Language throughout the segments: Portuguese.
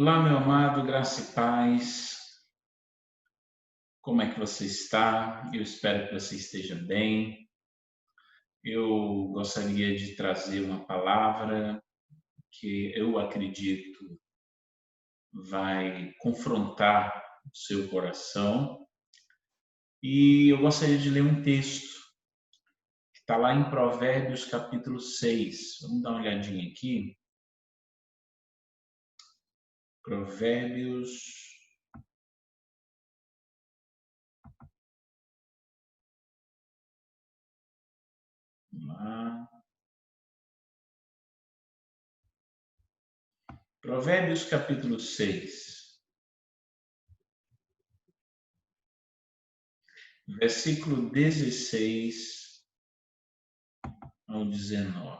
Olá, meu amado, graça e paz. Como é que você está? Eu espero que você esteja bem. Eu gostaria de trazer uma palavra que eu acredito vai confrontar o seu coração. E eu gostaria de ler um texto que está lá em Provérbios capítulo 6. Vamos dar uma olhadinha aqui. Provérbios. Vamos lá. Provérbios capítulo 6, versículo 16 ao 19.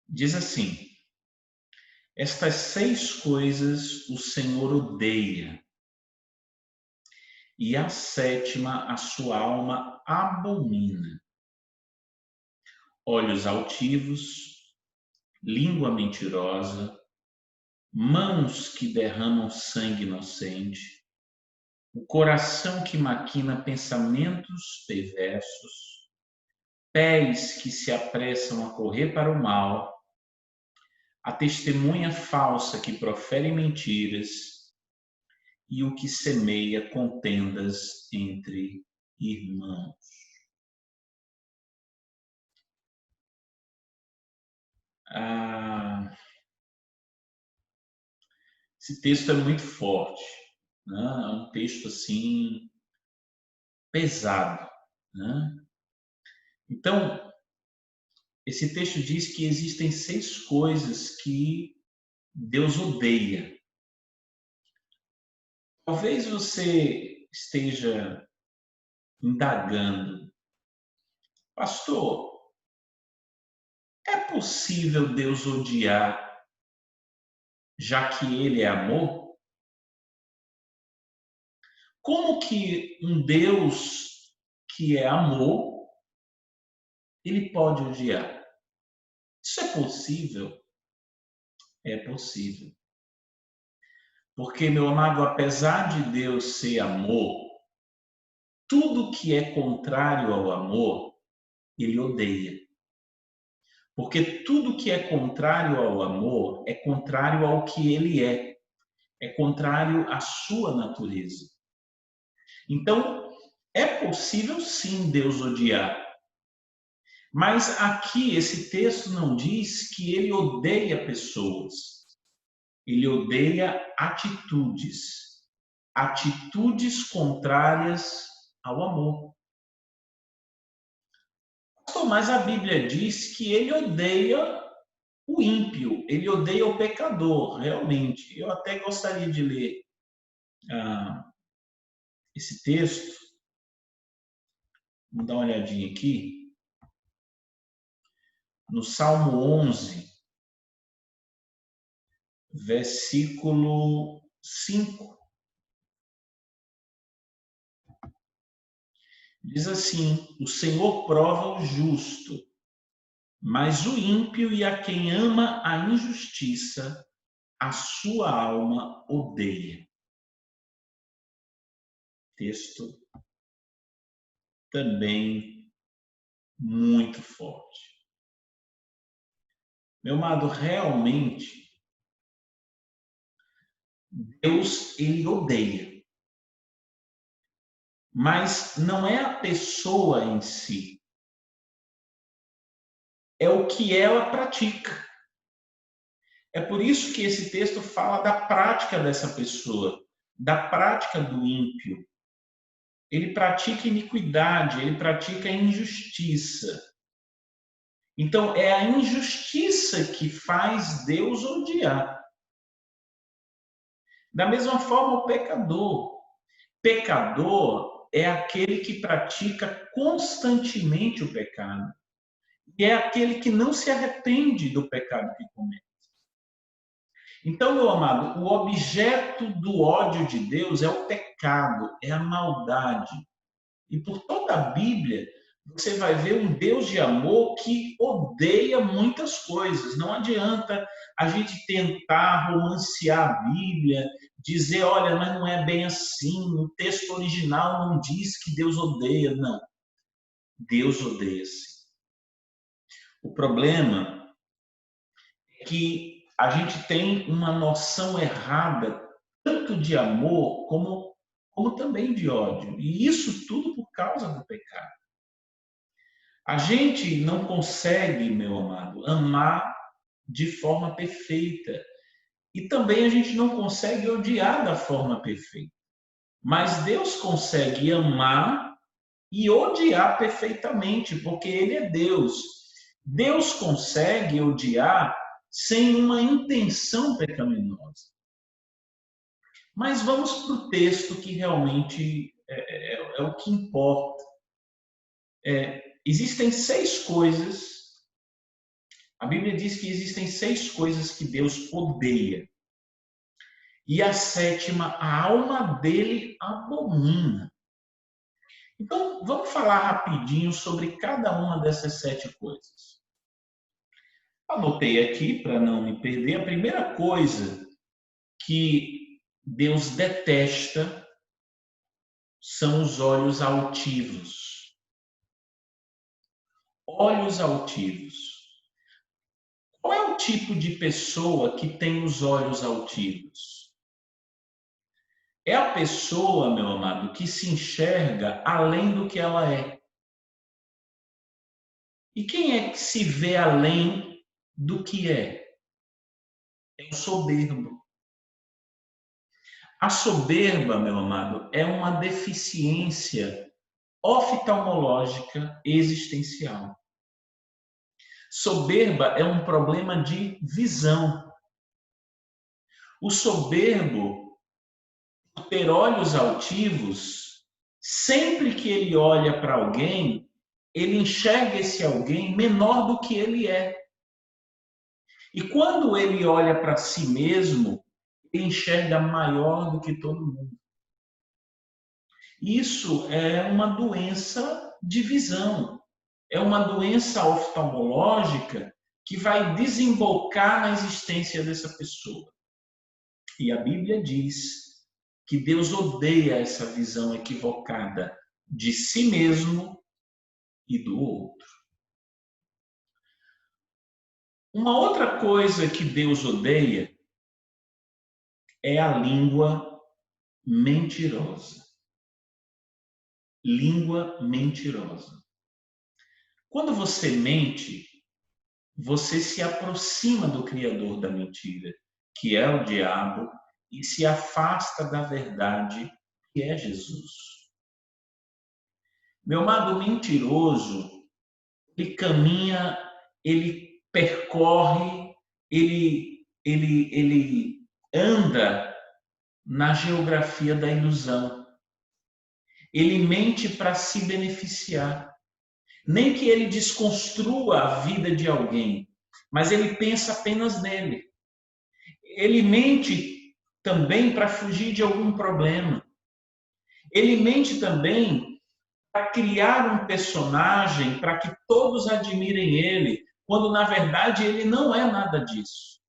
Diz assim: estas 6 coisas o Senhor odeia, e a sétima a sua alma abomina: olhos altivos, língua mentirosa, mãos que derramam sangue inocente, o coração que maquina pensamentos perversos, pés que se apressam a correr para o mal, a testemunha falsa que profere mentiras e o que semeia contendas entre irmãos. Esse texto é muito forte, né? É um texto assim pesado, né? Então, esse texto diz que existem 6 coisas que Deus odeia. Talvez você esteja indagando, pastor, é possível Deus odiar, já que Ele é amor? Como que um Deus que é amor, ele pode odiar? Isso é possível? É possível. Porque, meu amado, apesar de Deus ser amor, tudo que é contrário ao amor, ele odeia. Porque tudo que é contrário ao amor é contrário ao que ele é contrário à sua natureza. Então, é possível sim Deus odiar. Mas aqui esse texto não diz que ele odeia pessoas. Ele odeia atitudes. Atitudes contrárias ao amor. Mas a Bíblia diz que ele odeia o ímpio, ele odeia o pecador, realmente. Eu até gostaria de ler esse texto. Vamos dar uma olhadinha aqui. No Salmo 11, versículo 5. Diz assim: o Senhor prova o justo, mas o ímpio e a quem ama a injustiça, a sua alma odeia. Texto também muito forte. Meu amado, realmente, Deus, ele odeia. Mas não é a pessoa em si. É o que ela pratica. É por isso que esse texto fala da prática dessa pessoa, da prática do ímpio. Ele pratica iniquidade, ele pratica injustiça. Então, é a injustiça que faz Deus odiar. Da mesma forma, o pecador. Pecador é aquele que pratica constantemente o pecado. E é aquele que não se arrepende do pecado que comete. Então, meu amado, o objeto do ódio de Deus é o pecado, é a maldade. E por toda a Bíblia, você vai ver um Deus de amor que odeia muitas coisas. Não adianta a gente tentar romancear a Bíblia, dizer, olha, mas não é bem assim, o texto original não diz que Deus odeia. Não, Deus odeia sim. O problema é que a gente tem uma noção errada, tanto de amor como também de ódio. E isso tudo por causa do pecado. A gente não consegue, meu amado, amar de forma perfeita. E também a gente não consegue odiar da forma perfeita. Mas Deus consegue amar e odiar perfeitamente, porque Ele é Deus. Deus consegue odiar sem uma intenção pecaminosa. Mas vamos para o texto que realmente é o que importa. Existem 6 coisas. A Bíblia diz que existem 6 coisas que Deus odeia. E a 7ª, a alma dele abomina. Então, vamos falar rapidinho sobre cada uma dessas 7 coisas. Anotei aqui para não me perder. A primeira coisa que Deus detesta são os olhos altivos. Olhos altivos. Qual é o tipo de pessoa que tem os olhos altivos? É a pessoa, meu amado, que se enxerga além do que ela é. E quem é que se vê além do que é? É o soberbo. A soberba, meu amado, é uma deficiência oftalmológica existencial. Soberba é um problema de visão. O soberbo, por ter olhos altivos, sempre que ele olha para alguém, ele enxerga esse alguém menor do que ele é. E quando ele olha para si mesmo, ele enxerga maior do que todo mundo. Isso é uma doença de visão, é uma doença oftalmológica que vai desembocar na existência dessa pessoa. E a Bíblia diz que Deus odeia essa visão equivocada de si mesmo e do outro. Uma outra coisa que Deus odeia é a língua mentirosa. Língua mentirosa. Quando você mente, você se aproxima do criador da mentira, que é o diabo, e se afasta da verdade, que é Jesus. Meu amado, mentiroso, ele caminha, ele percorre, ele anda na geografia da ilusão. Ele mente para se beneficiar. Nem que ele desconstrua a vida de alguém, mas ele pensa apenas nele. Ele mente também para fugir de algum problema. Ele mente também para criar um personagem para que todos admirem ele, quando na verdade ele não é nada disso.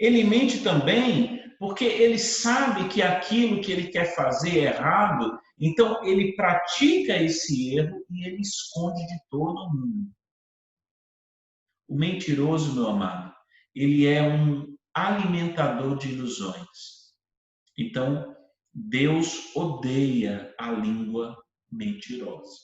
Ele mente também porque ele sabe que aquilo que ele quer fazer é errado, então ele pratica esse erro e ele esconde de todo mundo. O mentiroso, meu amado, ele é um alimentador de ilusões. Então, Deus odeia a língua mentirosa.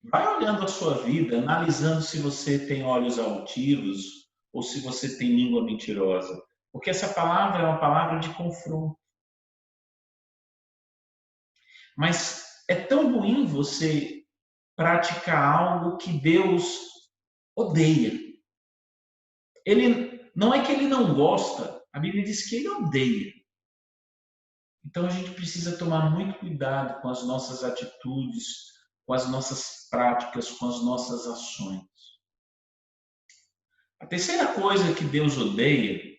Vai olhando a sua vida, analisando se você tem olhos altivos ou se você tem língua mentirosa. Porque essa palavra é uma palavra de confronto. Mas é tão ruim você praticar algo que Deus odeia. Ele não é que ele não gosta, a Bíblia diz que ele odeia. Então a gente precisa tomar muito cuidado com as nossas atitudes, com as nossas práticas, com as nossas ações. A terceira coisa que Deus odeia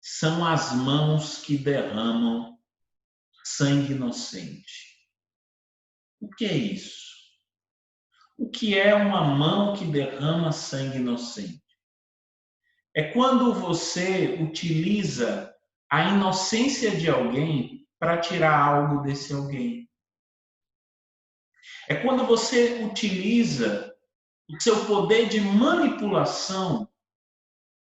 são as mãos que derramam sangue inocente. O que é isso? O que é uma mão que derrama sangue inocente? É quando você utiliza a inocência de alguém para tirar algo desse alguém. É quando você utiliza o seu poder de manipulação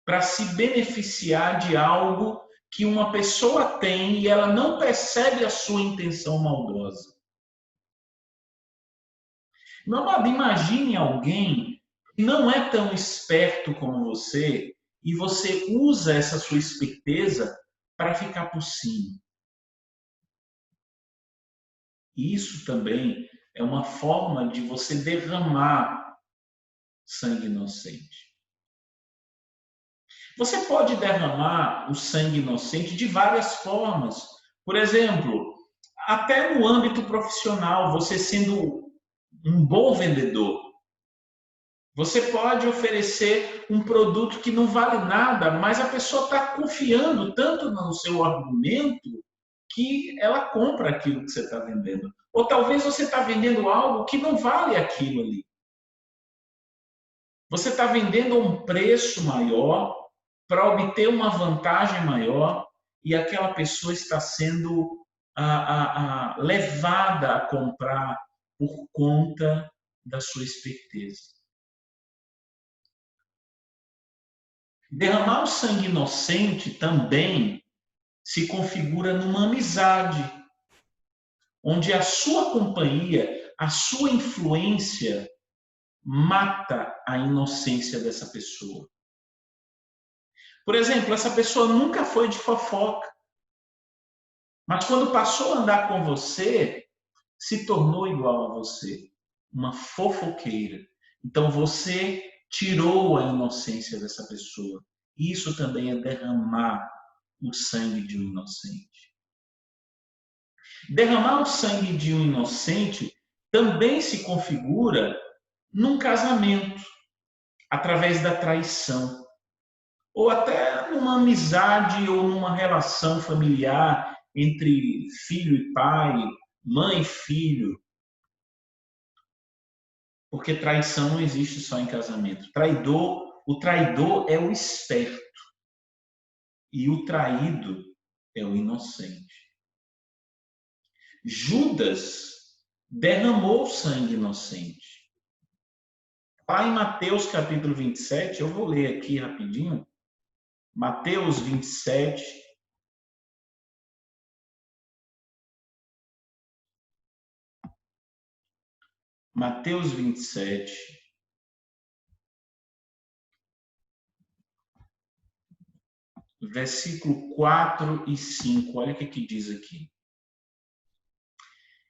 para se beneficiar de algo que uma pessoa tem e ela não percebe a sua intenção maldosa. Meu amado, imagine alguém que não é tão esperto como você e você usa essa sua esperteza para ficar por cima. Isso também é uma forma de você derramar sangue inocente. Você pode derramar o sangue inocente de várias formas. Por exemplo, até no âmbito profissional, você sendo um bom vendedor. Você pode oferecer um produto que não vale nada, mas a pessoa está confiando tanto no seu argumento que ela compra aquilo que você está vendendo. Ou talvez você está vendendo algo que não vale aquilo ali. Você está vendendo a um preço maior para obter uma vantagem maior e aquela pessoa está sendo levada a comprar por conta da sua esperteza. Derramar o sangue inocente também se configura numa amizade, onde a sua companhia, a sua influência mata a inocência dessa pessoa. Por exemplo, essa pessoa nunca foi de fofoca, mas quando passou a andar com você, se tornou igual a você, uma fofoqueira. Então você tirou a inocência dessa pessoa. Isso também é derramar o sangue de um inocente. Derramar o sangue de um inocente também se configura num casamento, através da traição, ou até numa amizade ou numa relação familiar entre filho e pai, mãe e filho. Porque traição não existe só em casamento. O traidor é o esperto e o traído é o inocente. Judas derramou sangue inocente. Lá em Mateus capítulo 27, eu vou ler aqui rapidinho. Mateus 27. Mateus 27. Versículo 4 e 5. Olha o que diz aqui.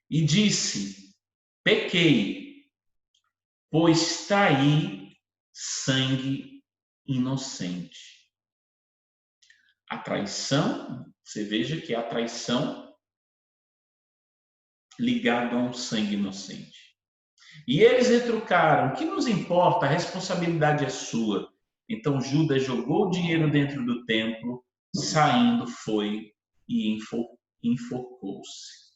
E disse: pequei, pois traí sangue inocente. A traição, você veja que a traição ligada a um sangue inocente. E eles retrucaram: o que nos importa? A responsabilidade é sua. Então Judas jogou o dinheiro dentro do templo, saindo foi e enforcou-se.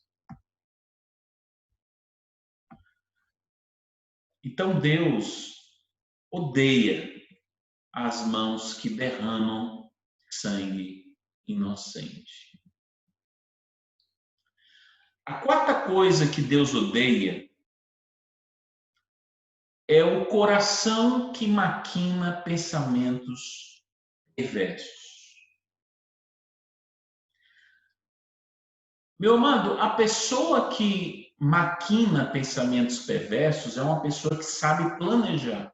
Então Deus odeia as mãos que derramam sangue inocente. A quarta coisa que Deus odeia é o coração que maquina pensamentos perversos. Meu amado, a pessoa que maquina pensamentos perversos é uma pessoa que sabe planejar.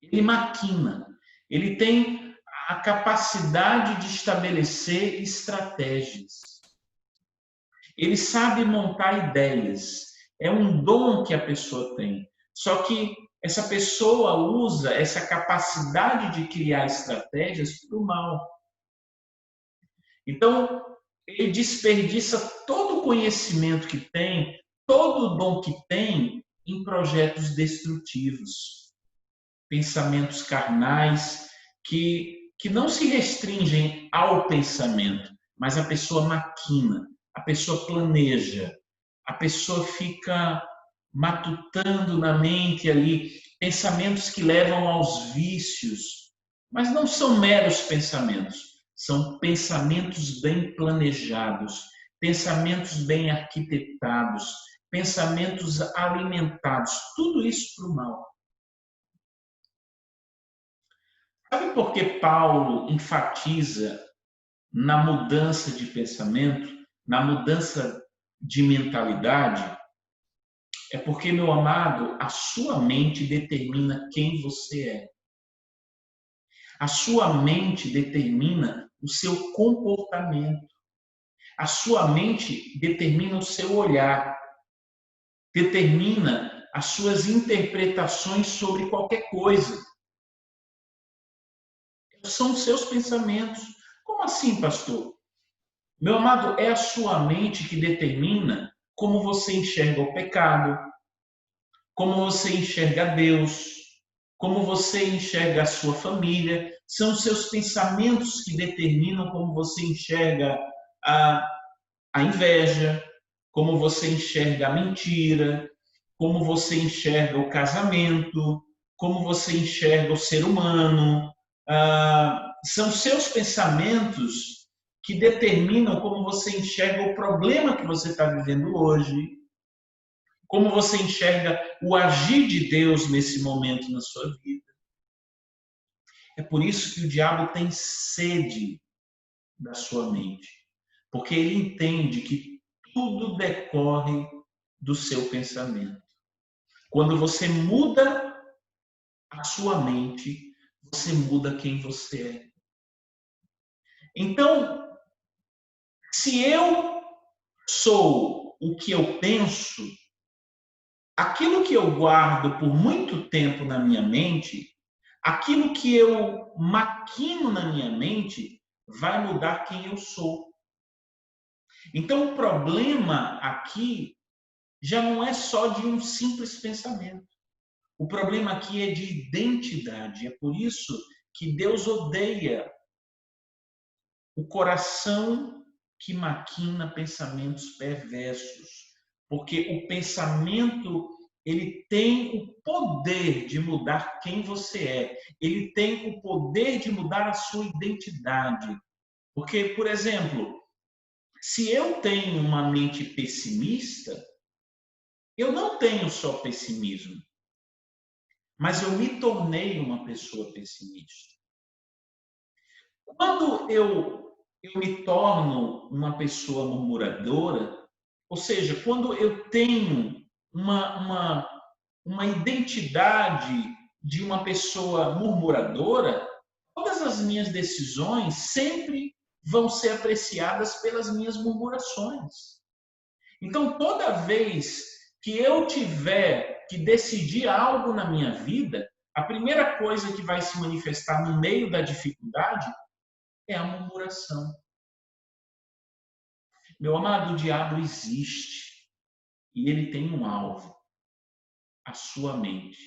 Ele maquina, ele tem a capacidade de estabelecer estratégias. Ele sabe montar ideias. É um dom que a pessoa tem. Só que essa pessoa usa essa capacidade de criar estratégias para o mal. Então, ele desperdiça todo o conhecimento que tem, todo o dom que tem em projetos destrutivos. Pensamentos carnais que não se restringem ao pensamento, mas a pessoa maquina, a pessoa planeja, a pessoa fica matutando na mente ali pensamentos que levam aos vícios, mas não são meros pensamentos, são pensamentos bem planejados, pensamentos bem arquitetados, pensamentos alimentados, tudo isso para o mal. Sabe por que Paulo enfatiza na mudança de pensamento, na mudança de mentalidade? É porque, meu amado, a sua mente determina quem você é. A sua mente determina o seu comportamento. A sua mente determina o seu olhar, determina as suas interpretações sobre qualquer coisa. São os seus pensamentos. Como assim, pastor? Meu amado, é a sua mente que determina como você enxerga o pecado, como você enxerga Deus, como você enxerga a sua família. São os seus pensamentos que determinam como você enxerga a, a inveja, como você enxerga a mentira, como você enxerga o casamento, como você enxerga o ser humano. São seus pensamentos que determinam como você enxerga o problema que você está vivendo hoje, como você enxerga o agir de Deus nesse momento na sua vida. É por isso que o diabo tem sede da sua mente, porque ele entende que tudo decorre do seu pensamento. Quando você muda a sua mente, você muda quem você é. Então, se eu sou o que eu penso, aquilo que eu guardo por muito tempo na minha mente, aquilo que eu maquino na minha mente, vai mudar quem eu sou. Então, o problema aqui já não é só de um simples pensamento. O problema aqui é de identidade. É por isso que Deus odeia o coração que maquina pensamentos perversos, porque o pensamento ele tem o poder de mudar quem você é, ele tem o poder de mudar a sua identidade. Porque, por exemplo, se eu tenho uma mente pessimista, eu não tenho só pessimismo, mas eu me tornei uma pessoa pessimista. Quando eu me torno uma pessoa murmuradora, ou seja, quando eu tenho uma identidade de uma pessoa murmuradora, todas as minhas decisões sempre vão ser apreciadas pelas minhas murmurações. Então, toda vez que eu tiver que decidir algo na minha vida, a primeira coisa que vai se manifestar no meio da dificuldade é a murmuração. Meu amado, o diabo existe e ele tem um alvo, a sua mente.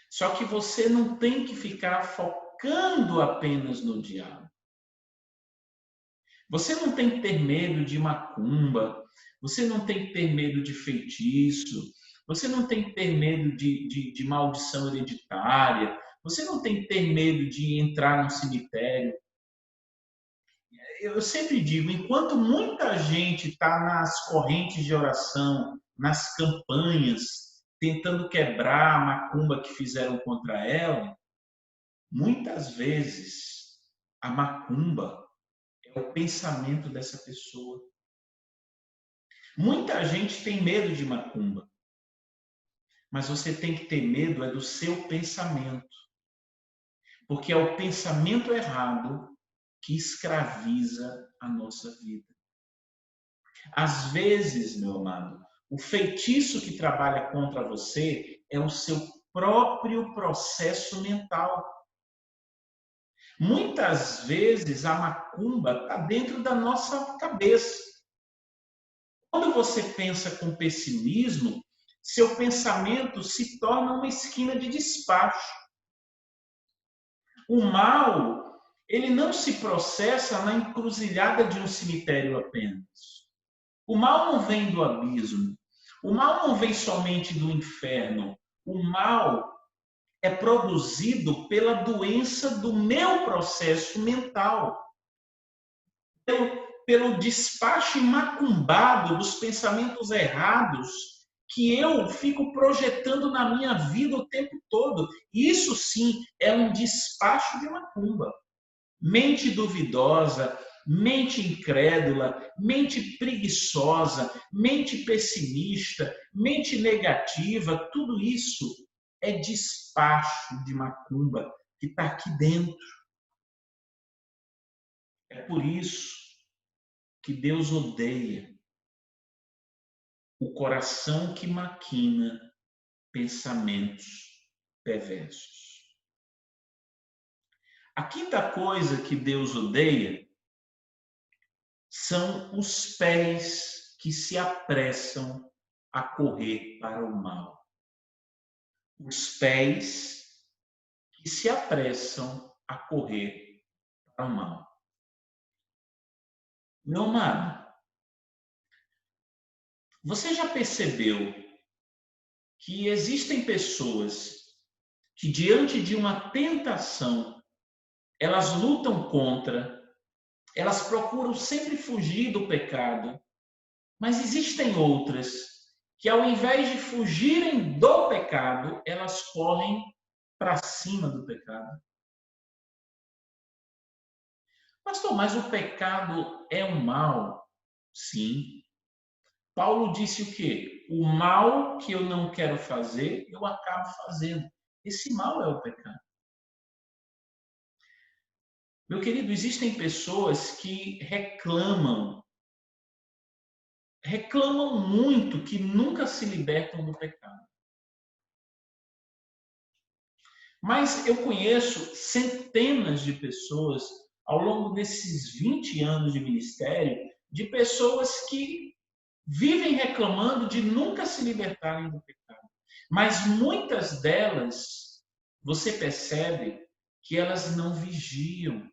Só que você não tem que ficar focando apenas no diabo. Você não tem que ter medo de macumba, você não tem que ter medo de feitiço, você não tem que ter medo de maldição hereditária, você não tem que ter medo de entrar no cemitério. Eu sempre digo, enquanto muita gente está nas correntes de oração, nas campanhas, tentando quebrar a macumba que fizeram contra ela, muitas vezes a macumba é o pensamento dessa pessoa. Muita gente tem medo de macumba, mas você tem que ter medo é do seu pensamento, porque é o pensamento errado que escraviza a nossa vida. Às vezes, meu amado, o feitiço que trabalha contra você é o seu próprio processo mental. Muitas vezes a macumba está dentro da nossa cabeça. Quando você pensa com pessimismo, seu pensamento se torna uma esquina de despacho. O mal, ele não se processa na encruzilhada de um cemitério apenas. O mal não vem do abismo. O mal não vem somente do inferno. O mal é produzido pela doença do meu processo mental, pelo despacho macumbado dos pensamentos errados que eu fico projetando na minha vida o tempo todo. Isso sim é um despacho de macumba. Mente duvidosa, mente incrédula, mente preguiçosa, mente pessimista, mente negativa, tudo isso é despacho de macumba que está aqui dentro. É por isso que Deus odeia o coração que maquina pensamentos perversos. A quinta coisa que Deus odeia são os pés que se apressam a correr para o mal. Os pés que se apressam a correr para o mal. Meu amado, você já percebeu que existem pessoas que, diante de uma tentação, elas lutam contra, elas procuram sempre fugir do pecado, mas existem outras que, ao invés de fugirem do pecado, elas correm para cima do pecado. Pastor, mas o pecado é um mal? Sim. Paulo disse o quê? O mal que eu não quero fazer, eu acabo fazendo. Esse mal é o pecado. Meu querido, existem pessoas que reclamam muito que nunca se libertam do pecado. Mas eu conheço centenas de pessoas ao longo desses 20 anos de ministério, de pessoas que vivem reclamando de nunca se libertarem do pecado. Mas muitas delas, você percebe que elas não vigiam.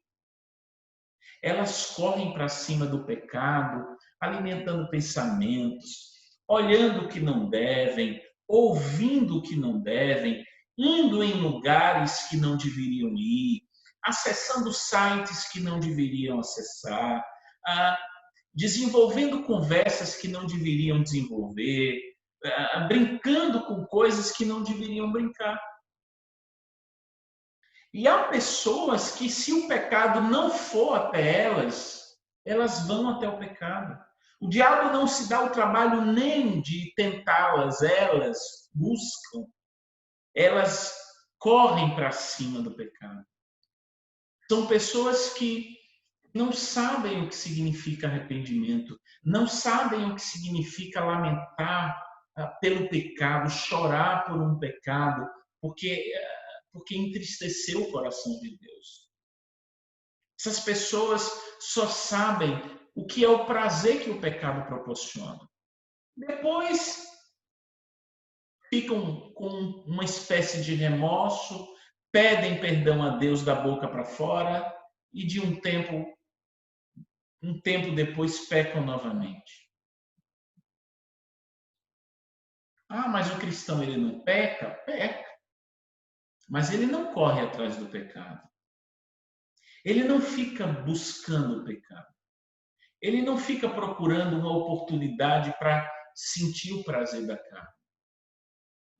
Elas correm para cima do pecado, alimentando pensamentos, olhando o que não devem, ouvindo o que não devem, indo em lugares que não deveriam ir, acessando sites que não deveriam acessar, desenvolvendo conversas que não deveriam desenvolver, brincando com coisas que não deveriam brincar. E há pessoas que, se o pecado não for até elas, elas vão até o pecado. O diabo não se dá o trabalho nem de tentá-las, elas buscam, elas correm para cima do pecado. São pessoas que não sabem o que significa arrependimento, não sabem o que significa lamentar pelo pecado, chorar por um pecado, porque entristeceu o coração de Deus. Essas pessoas só sabem o que é o prazer que o pecado proporciona. Depois ficam com uma espécie de remorso, pedem perdão a Deus da boca para fora e de um tempo depois pecam novamente. Ah, mas o cristão ele não peca? Peca. Mas ele não corre atrás do pecado. Ele não fica buscando o pecado. Ele não fica procurando uma oportunidade para sentir o prazer da carne.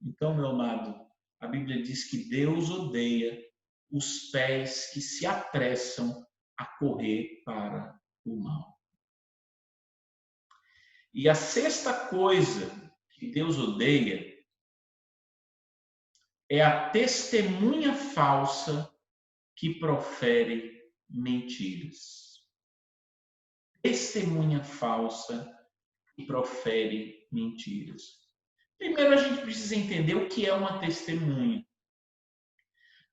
Então, meu amado, a Bíblia diz que Deus odeia os pés que se apressam a correr para o mal. E a sexta coisa que Deus odeia é a testemunha falsa que profere mentiras. Testemunha falsa que profere mentiras. Primeiro, a gente precisa entender o que é uma testemunha.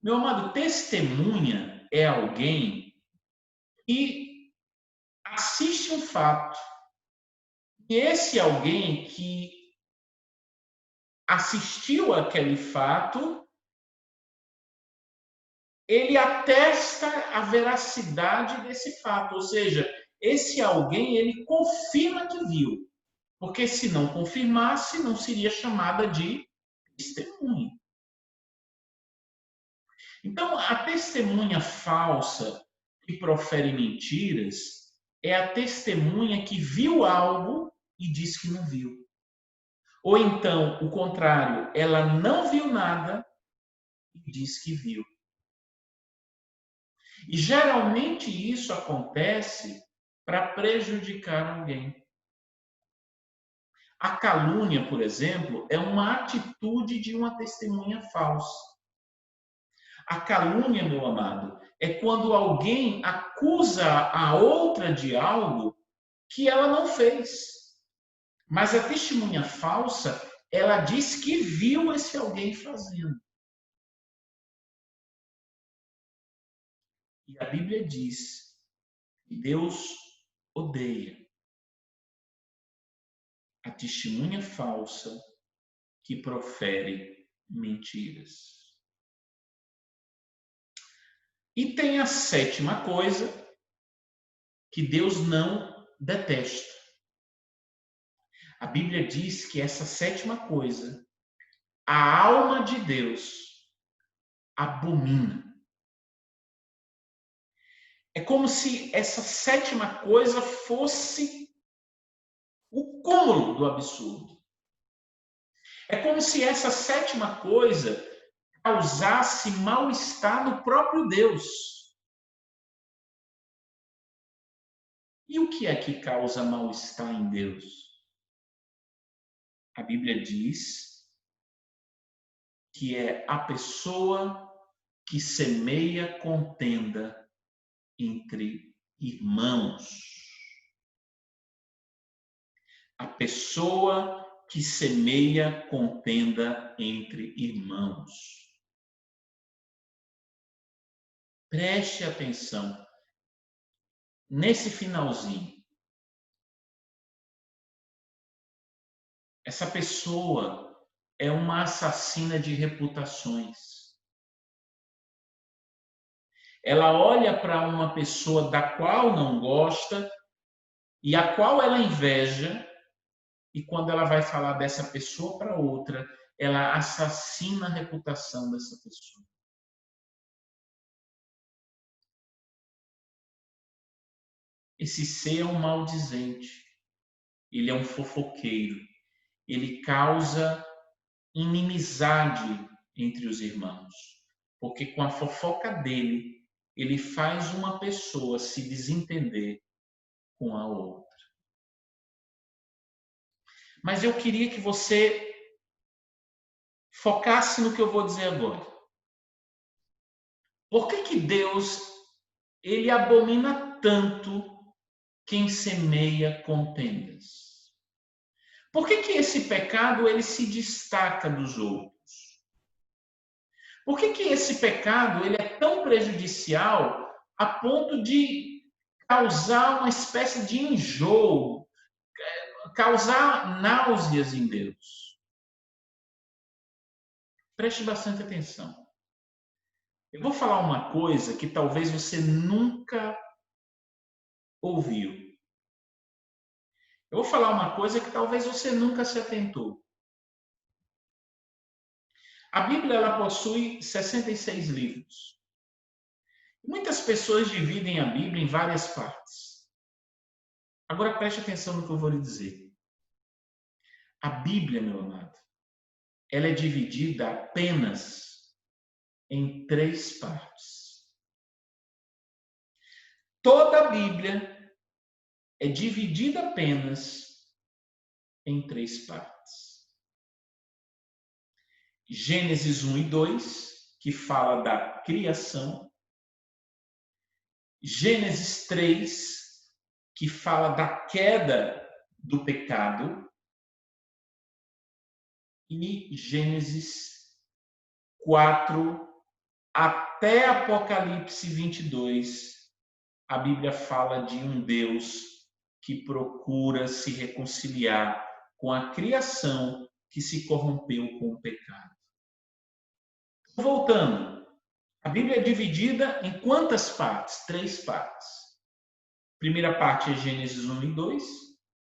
Meu amado, testemunha é alguém que assiste um fato. E esse alguém que assistiu aquele fato ele atesta a veracidade desse fato, ou seja, esse alguém, ele confirma que viu, porque se não confirmasse, não seria chamada de testemunha. Então, a testemunha falsa que profere mentiras é a testemunha que viu algo e diz que não viu. Ou então, o contrário, ela não viu nada e diz que viu. E geralmente isso acontece para prejudicar alguém. A calúnia, por exemplo, é uma atitude de uma testemunha falsa. A calúnia, meu amado, é quando alguém acusa a outra de algo que ela não fez. Mas a testemunha falsa, ela diz que viu esse alguém fazendo. E a Bíblia diz que Deus odeia a testemunha falsa que profere mentiras. E tem a sétima coisa que Deus não detesta. A Bíblia diz que essa sétima coisa, a alma de Deus abomina. É como se essa sétima coisa fosse o cúmulo do absurdo. É como se essa sétima coisa causasse mal-estar no próprio Deus. E o que é que causa mal-estar em Deus? A Bíblia diz que é a pessoa que semeia contenda entre irmãos. A pessoa que semeia contenda entre irmãos. Preste atenção nesse finalzinho. Essa pessoa é uma assassina de reputações. Ela olha para uma pessoa da qual não gosta e a qual ela inveja, e quando ela vai falar dessa pessoa para outra, ela assassina a reputação dessa pessoa. Esse ser é um maldizente, ele é um fofoqueiro, ele causa inimizade entre os irmãos, porque com a fofoca dele, ele faz uma pessoa se desentender com a outra. Mas eu queria que você focasse no que eu vou dizer agora. Por que Deus ele abomina tanto quem semeia contendas? Por que esse pecado ele se destaca dos outros? Por que esse pecado ele é tão prejudicial a ponto de causar uma espécie de enjoo, causar náuseas em Deus? Preste bastante atenção. Eu vou falar uma coisa que talvez você nunca ouviu. Eu vou falar uma coisa que talvez você nunca se atentou. A Bíblia ela possui 66 livros. Muitas pessoas dividem a Bíblia em várias partes. Agora preste atenção no que eu vou lhe dizer. A Bíblia, meu amado, ela é dividida apenas em 3 partes. Toda a Bíblia é dividida apenas em 3 partes. Gênesis 1 e 2, que fala da criação. Gênesis 3, que fala da queda do pecado. E Gênesis 4 até Apocalipse 22, a Bíblia fala de um Deus que procura se reconciliar com a criação que se corrompeu com o pecado. Voltando, A Bíblia é dividida em quantas partes? 3 partes. Primeira parte é Gênesis 1 e 2,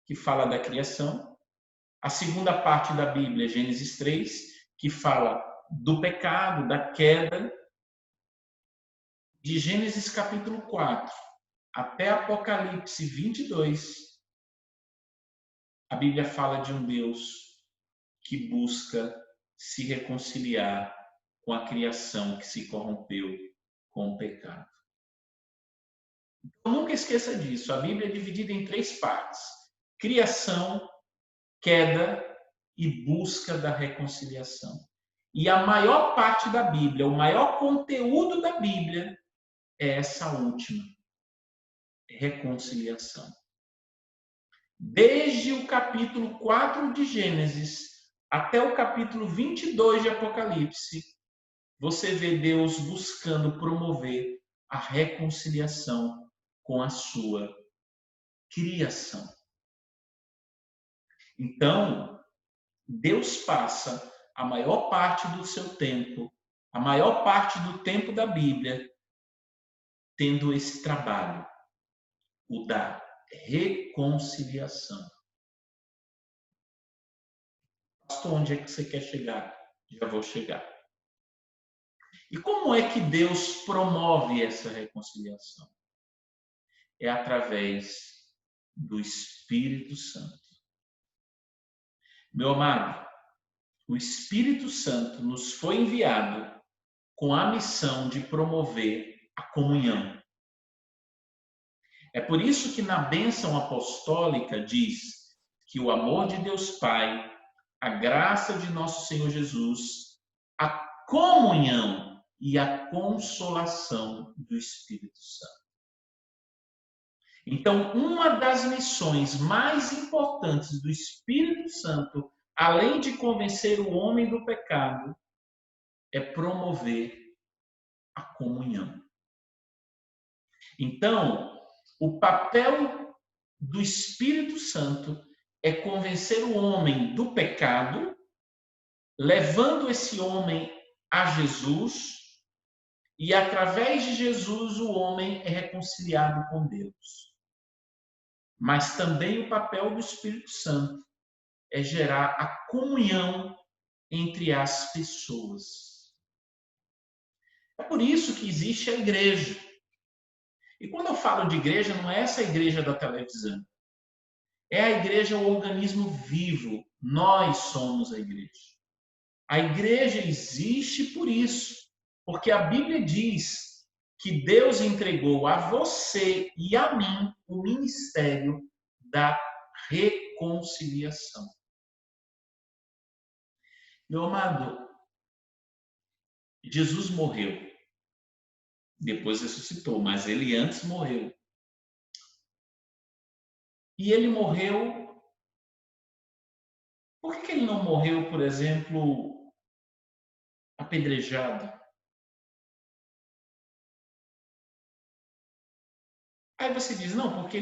que fala da criação. A segunda parte da Bíblia é Gênesis 3, que fala do pecado, da queda. De Gênesis capítulo 4 até Apocalipse 22, a Bíblia fala de um Deus que busca se reconciliar com a criação que se corrompeu com o pecado. Então, nunca esqueça disso. A Bíblia é dividida em 3 partes: criação, queda e busca da reconciliação. E a maior parte da Bíblia, o maior conteúdo da Bíblia é essa última, reconciliação. Desde o capítulo 4 de Gênesis até o capítulo 22 de Apocalipse, você vê Deus buscando promover a reconciliação com a sua criação. Então, Deus passa a maior parte do seu tempo, a maior parte do tempo da Bíblia, tendo esse trabalho, o da reconciliação. Pastor, onde é que você quer chegar? Já vou chegar. E como é que Deus promove essa reconciliação? É através do Espírito Santo. Meu amado, o Espírito Santo nos foi enviado com a missão de promover a comunhão. É por isso que na bênção apostólica diz que o amor de Deus Pai, a graça de nosso Senhor Jesus, a comunhão e a consolação do Espírito Santo. Então, uma das missões mais importantes do Espírito Santo, além de convencer o homem do pecado, é promover a comunhão. Então, o papel do Espírito Santo é convencer o homem do pecado, levando esse homem a Jesus, e através de Jesus o homem é reconciliado com Deus. Mas também o papel do Espírito Santo é gerar a comunhão entre as pessoas. É por isso que existe a igreja. E quando eu falo de igreja, não é essa igreja da televisão. É a igreja o organismo vivo. Nós somos a igreja. A igreja existe por isso. Porque a Bíblia diz que Deus entregou a você e a mim o ministério da reconciliação. Meu amado, Jesus morreu. Depois ressuscitou, mas ele antes morreu. E ele morreu. Por que ele não morreu, por exemplo, apedrejado? Aí você diz, não, porque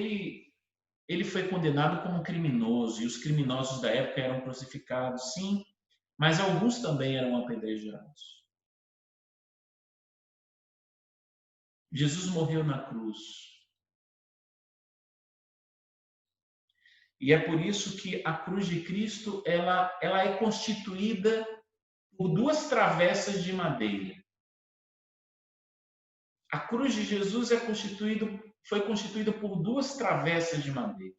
ele foi condenado como criminoso, e os criminosos da época eram crucificados, sim, mas alguns também eram apedrejados. Jesus morreu na cruz. E é por isso que a cruz de Cristo ela é constituída por 2 travessas de madeira. A cruz de Jesus foi constituída por 2 travessas de madeira.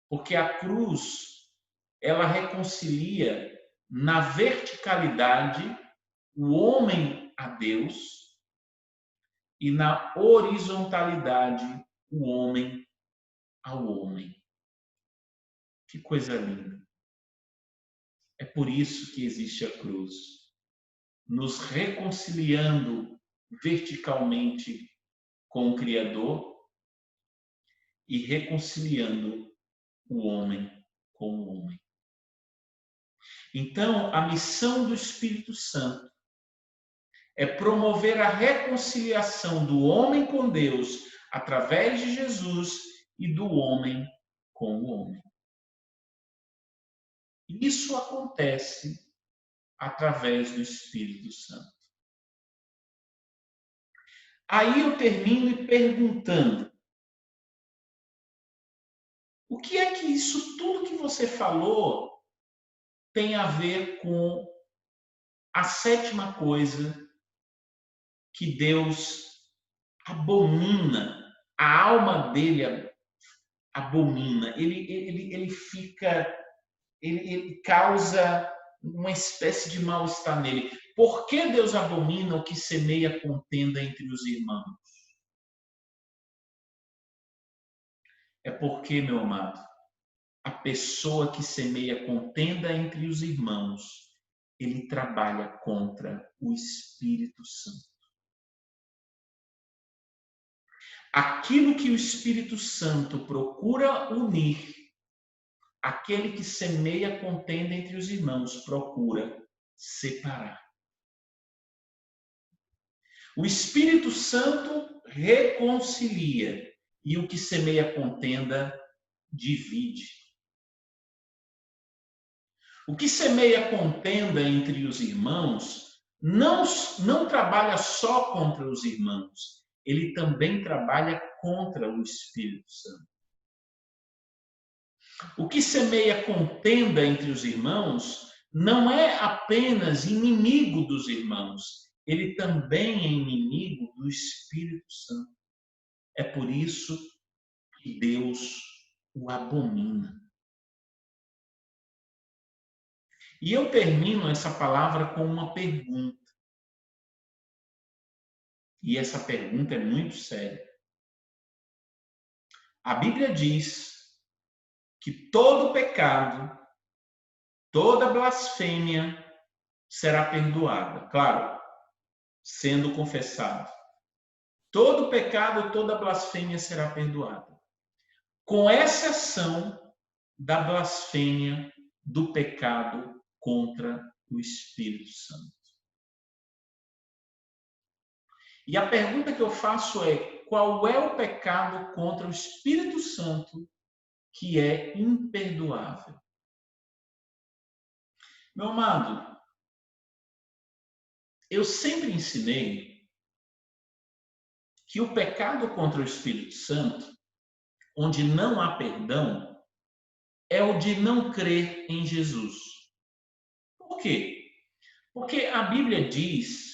Porque a cruz, ela reconcilia na verticalidade o homem a Deus e na horizontalidade o homem ao homem. Que coisa linda. É por isso que existe a cruz, nos reconciliando verticalmente com o Criador e reconciliando o homem com o homem. Então, a missão do Espírito Santo é promover a reconciliação do homem com Deus através de Jesus e do homem com o homem. Isso acontece através do Espírito Santo. Aí eu termino perguntando: o que é que isso tudo que você falou tem a ver com a sétima coisa que Deus abomina, a alma dele abomina, ele fica, ele causa uma espécie de mal-estar nele. Por que Deus abomina o que semeia contenda entre os irmãos? É porque, meu amado, a pessoa que semeia contenda entre os irmãos, ele trabalha contra o Espírito Santo. Aquilo que o Espírito Santo procura unir, aquele que semeia contenda entre os irmãos procura separar. O Espírito Santo reconcilia e o que semeia contenda divide. O que semeia contenda entre os irmãos não trabalha só contra os irmãos, ele também trabalha contra o Espírito Santo. O que semeia contenda entre os irmãos não é apenas inimigo dos irmãos, ele também é inimigo do Espírito Santo. É por isso que Deus o abomina. E eu termino essa palavra com uma pergunta. E essa pergunta é muito séria. A Bíblia diz que todo pecado, toda blasfêmia será perdoada. Claro, sendo confessado. Todo pecado, toda blasfêmia será perdoada. Com exceção da blasfêmia do pecado contra o Espírito Santo. E a pergunta que eu faço é: qual é o pecado contra o Espírito Santo que é imperdoável? Meu amado, eu sempre ensinei que o pecado contra o Espírito Santo, onde não há perdão, é o de não crer em Jesus. Por quê? Porque a Bíblia diz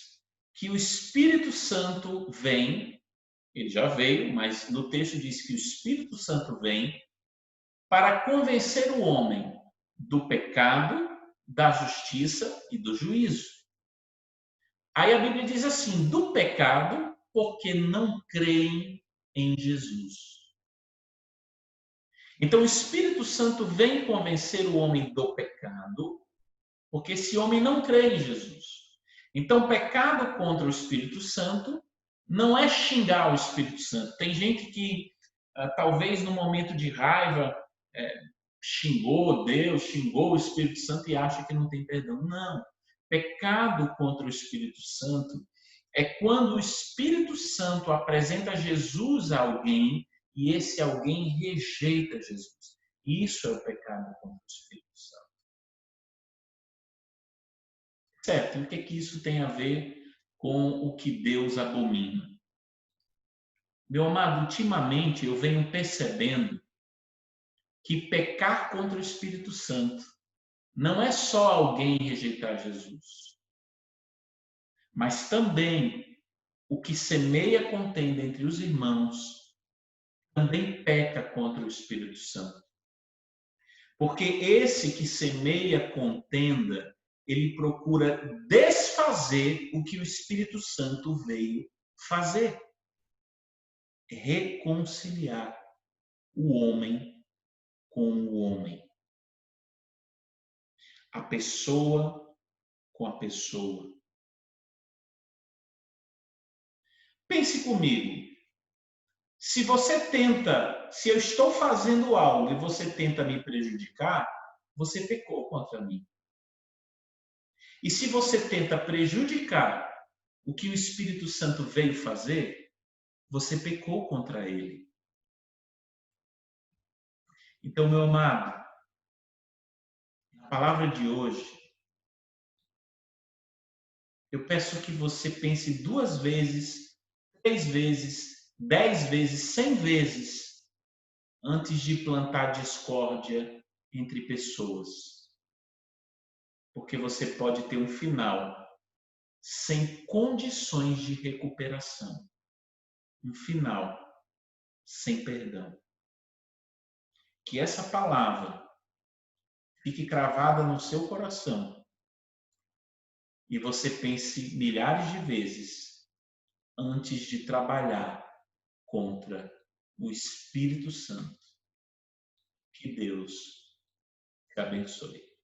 que o Espírito Santo vem, ele já veio, mas no texto diz que o Espírito Santo vem para convencer o homem do pecado, da justiça e do juízo. Aí a Bíblia diz assim: do pecado, porque não creem em Jesus. Então o Espírito Santo vem convencer o homem do pecado, porque esse homem não crê em Jesus. Então, pecado contra o Espírito Santo não é xingar o Espírito Santo. Tem gente que, talvez no momento de raiva, xingou Deus, xingou o Espírito Santo e acha que não tem perdão. Não. Pecado contra o Espírito Santo é quando o Espírito Santo apresenta Jesus a alguém e esse alguém rejeita Jesus. Isso é o pecado contra o Espírito Santo. Certo, e o que é que isso tem a ver com o que Deus abomina? Meu amado, ultimamente eu venho percebendo que pecar contra o Espírito Santo não é só alguém rejeitar Jesus, mas também o que semeia contenda entre os irmãos também peca contra o Espírito Santo. Porque esse que semeia contenda, ele procura desfazer o que o Espírito Santo veio fazer. Reconciliar o homem com o homem. A pessoa com a pessoa. Pense comigo. Se eu estou fazendo algo e você tenta me prejudicar, você pecou contra mim. E se você tenta prejudicar o que o Espírito Santo veio fazer, você pecou contra ele. Então, meu amado, a palavra de hoje Eu peço que você pense 2 vezes, 3 vezes, 10 vezes, 100 vezes antes de plantar discórdia entre pessoas, porque você pode ter um final sem condições de recuperação, um final sem perdão. Que essa palavra fique cravada no seu coração e você pense milhares de vezes antes de trabalhar contra o Espírito Santo. Que Deus te abençoe.